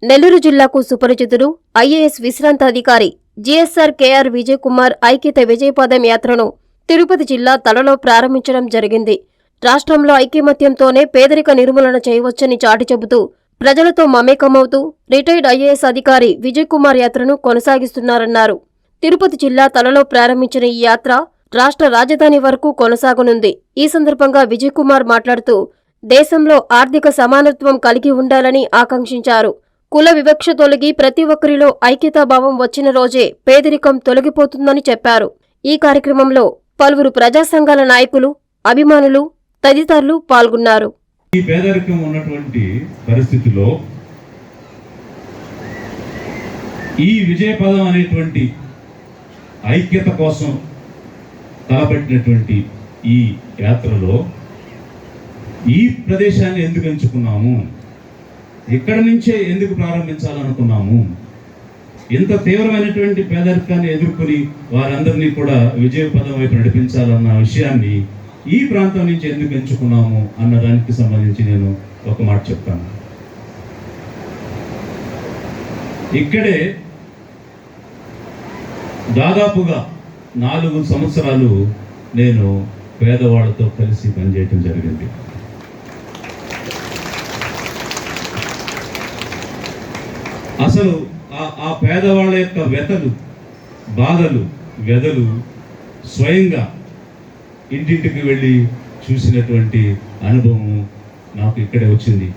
నెల్లూరు జిల్లాకు సుపరిచితుడు ఐఏఎస్ విశ్రాంతాధికారి జిఎస్ఆర్ కేఆర్ విజయ్ కుమార్ ఐక్యత విజయపదం యాత్రను తిరుపతి జిల్లా తలలో ప్రారంభించడం జరిగింది. రాష్ట్రంలో ఐకమత్యంతోనే పేదరిక నిర్మూలన చేయవచ్చని చాటి చెబుతూ ప్రజలతో మమేకమవుతూ రిటైర్డ్ ఐఏఎస్ అధికారి విజయ్ కుమార్ యాత్రను కొనసాగిస్తున్నారన్నారు. తిరుపతి జిల్లా తలలో ప్రారంభించిన ఈ యాత్ర రాష్ట్ర రాజధాని వరకు కొనసాగనుంది. ఈ సందర్భంగా విజయ్ కుమార్ మాట్లాడుతూ దేశంలో ఆర్థిక సమానత్వం కలిగి ఉండాలని ఆకాంక్షించారు. కుల వివక్ష తొలగి ప్రతి ఒక్కరిలో ఐక్యతాభావం వచ్చిన రోజే పేదరికం తొలగిపోతుందని చెప్పారు. ఈ కార్యక్రమంలో పలువురు ప్రజా సంఘాల నాయకులు, అభిమానులు తదితరులు పాల్గొన్నారు. ఈ పేదరికం ఉన్నటువంటి పరిస్థితిలో ఈ విజయపదం అనేటువంటి ఐక్యత కోసం తలపెట్టినటువంటి ఈ యాత్రలో ఈ ప్రదేశాన్ని ఎందుకు ఎంచుకున్నాము, ఇక్కడి నుంచే ఎందుకు ప్రారంభించాలనుకున్నాము, ఇంత తీవ్రమైనటువంటి పేదరికాన్ని ఎదుర్కొని వారందరినీ కూడా విజయపదం వైపు నడిపించాలన్న విషయాన్ని ఈ ప్రాంతం నుంచి ఎందుకు ఎంచుకున్నాము అన్నదానికి సంబంధించి నేను ఒక మాట చెప్తాను. ఇక్కడే దాదాపుగా 4 సంవత్సరాలు నేను పేదవాళ్ళతో కలిసి పనిచేయటం జరిగింది. అసలు ఆ పేదవాళ్ళ యొక్క వ్యతలు, బాధలు, వ్యధలు స్వయంగా ఇంటింటికి వెళ్ళి చూసినటువంటి అనుభవం నాకు ఇక్కడే వచ్చింది.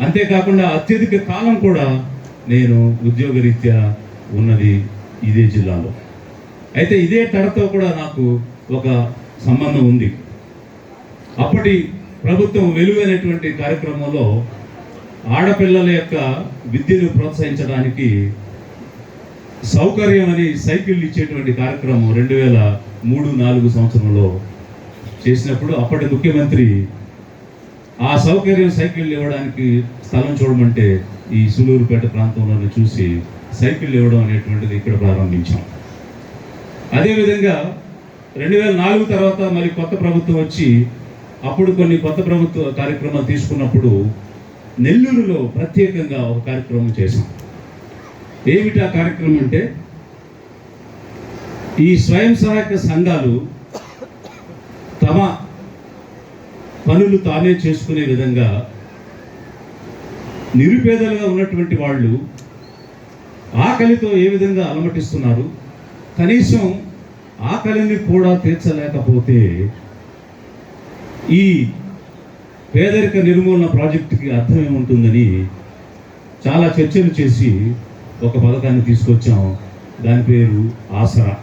అంతేకాకుండా అత్యధిక కాలం కూడా నేను ఉద్యోగరీత్యా ఉన్నది ఇదే జిల్లాలో. అయితే ఇదే తడతో కూడా నాకు ఒక సంబంధం ఉంది. అప్పటి ప్రభుత్వం వెలుగైనటువంటి కార్యక్రమంలో ఆడపిల్లల యొక్క విద్యను ప్రోత్సహించడానికి సౌకర్యం అని సైకిళ్ళు ఇచ్చేటువంటి కార్యక్రమం 2003-04 సంవత్సరంలో చేసినప్పుడు అప్పటి ముఖ్యమంత్రి ఆ సౌకర్యం సైకిళ్ళు ఇవ్వడానికి స్థలం చూడమంటే ఈ సులూరుపేట ప్రాంతంలోనే చూసి సైకిళ్ళు ఇవ్వడం అనేటువంటిది ఇక్కడ ప్రారంభించాం. అదేవిధంగా 2004 తర్వాత మరి కొత్త ప్రభుత్వం వచ్చి అప్పుడు కొన్ని కొత్త ప్రభుత్వ కార్యక్రమాలు తీసుకున్నప్పుడు నెల్లూరులో ప్రత్యేకంగా ఒక కార్యక్రమం చేశాం. ఏమిటి ఆ కార్యక్రమం అంటే, ఈ స్వయం సహాయక సంఘాలు తమ పనులు తానే చేసుకునే విధంగా నిరుపేదలుగా ఉన్నటువంటి వాళ్ళు ఆకలితో ఏ విధంగా అలమటిస్తున్నారు, కనీసం ఆకలిని కూడా తీర్చలేకపోతే ఈ పేదరిక నిర్మూలన ప్రాజెక్టుకి అర్థం ఏముంటుందని చాలా చర్చలు చేసి ఒక పథకాన్ని తీసుకొచ్చాం. దాని పేరు ఆసరా.